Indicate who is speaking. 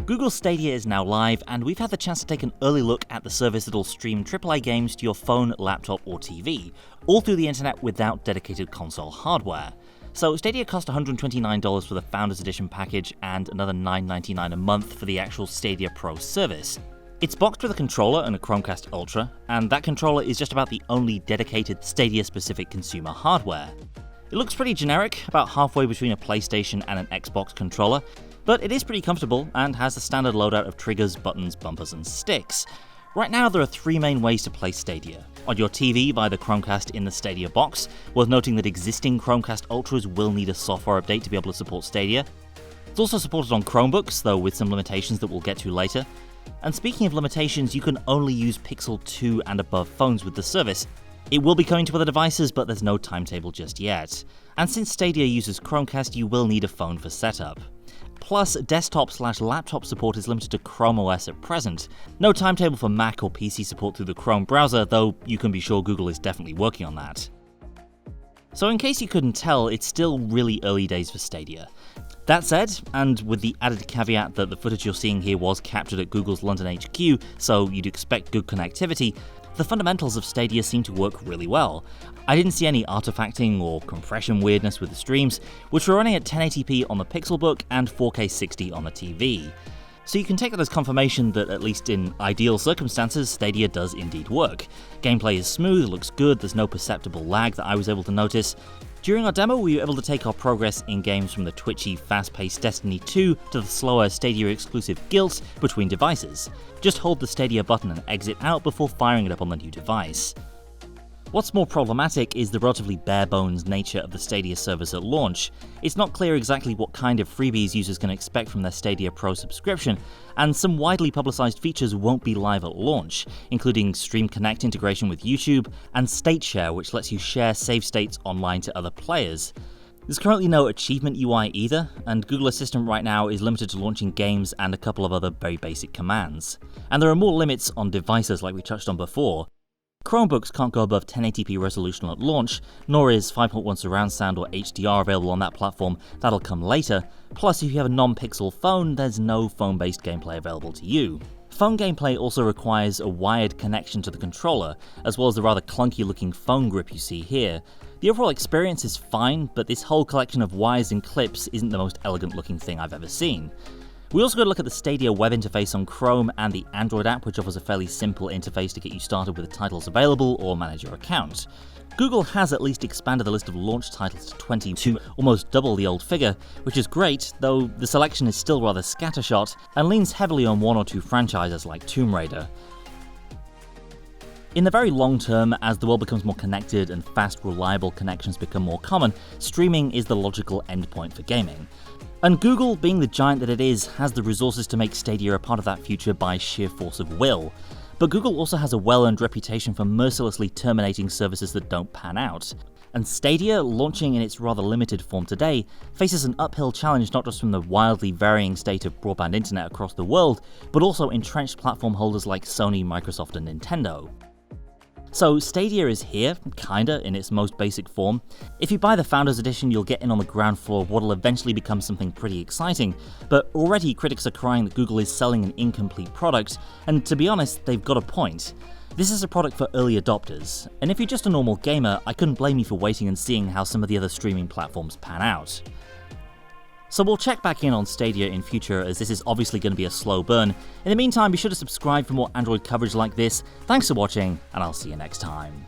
Speaker 1: Google Stadia is now live, and we've had the chance to take an early look at the service that'll stream AAA games to your phone, laptop, or TV, all through the internet without dedicated console hardware. So Stadia cost $129 for the Founders Edition package and another $9.99 a month for the actual Stadia Pro service. It's boxed with a controller and a Chromecast Ultra, and that controller is just about the only dedicated Stadia-specific consumer hardware. It looks pretty generic, about halfway between a PlayStation and an Xbox controller, but it is pretty comfortable and has the standard loadout of triggers, buttons, bumpers, and sticks. Right now there are three main ways to play Stadia. On your TV via the Chromecast in the Stadia box, worth noting that existing Chromecast Ultras will need a software update to be able to support Stadia. It's also supported on Chromebooks, though with some limitations that we'll get to later. And speaking of limitations, you can only use Pixel 2 and above phones with the service. It will be coming to other devices, but there's no timetable just yet. And since Stadia uses Chromecast, you will need a phone for setup. Plus, desktop/laptop support is limited to Chrome OS at present. No timetable for Mac or PC support through the Chrome browser, though you can be sure Google is definitely working on that. So in case you couldn't tell, it's still really early days for Stadia. That said, and with the added caveat that the footage you're seeing here was captured at Google's London HQ, so you'd expect good connectivity, the fundamentals of Stadia seem to work really well. I didn't see any artifacting or compression weirdness with the streams, which were running at 1080p on the Pixelbook and 4K 60 on the TV. So you can take that as confirmation that at least in ideal circumstances, Stadia does indeed work. Gameplay is smooth, looks good, there's no perceptible lag that I was able to notice. During our demo, we were able to take our progress in games from the twitchy, fast-paced Destiny 2 to the slower Stadia-exclusive Guilt between devices. Just hold the Stadia button and exit out before firing it up on the new device. What's more problematic is the relatively bare-bones nature of the Stadia service at launch. It's not clear exactly what kind of freebies users can expect from their Stadia Pro subscription, and some widely publicized features won't be live at launch, including Stream Connect integration with YouTube, and State Share, which lets you share save states online to other players. There's currently no achievement UI either, and Google Assistant right now is limited to launching games and a couple of other very basic commands. And there are more limits on devices like we touched on before. Chromebooks can't go above 1080p resolution at launch, nor is 5.1 surround sound or HDR available on that platform. That'll come later. Plus, if you have a non-Pixel phone, there's no phone-based gameplay available to you. Phone gameplay also requires a wired connection to the controller, as well as the rather clunky-looking phone grip you see here. The overall experience is fine, but this whole collection of wires and clips isn't the most elegant-looking thing I've ever seen. We also got a look at the Stadia web interface on Chrome and the Android app, which offers a fairly simple interface to get you started with the titles available or manage your account. Google has at least expanded the list of launch titles to 20 to almost double the old figure, which is great, though the selection is still rather scattershot and leans heavily on one or two franchises like Tomb Raider. In the very long term, as the world becomes more connected and fast, reliable connections become more common, streaming is the logical endpoint for gaming. And Google, being the giant that it is, has the resources to make Stadia a part of that future by sheer force of will. But Google also has a well-earned reputation for mercilessly terminating services that don't pan out. And Stadia, launching in its rather limited form today, faces an uphill challenge not just from the wildly varying state of broadband internet across the world, but also entrenched platform holders like Sony, Microsoft, and Nintendo. So Stadia is here, kinda, in its most basic form. If you buy the Founders Edition, you'll get in on the ground floor of what'll eventually become something pretty exciting, but already critics are crying that Google is selling an incomplete product, and to be honest, they've got a point. This is a product for early adopters, and if you're just a normal gamer, I couldn't blame you for waiting and seeing how some of the other streaming platforms pan out. So we'll check back in on Stadia in future, as this is obviously going to be a slow burn. In the meantime, be sure to subscribe for more Android coverage like this. Thanks for watching, and I'll see you next time.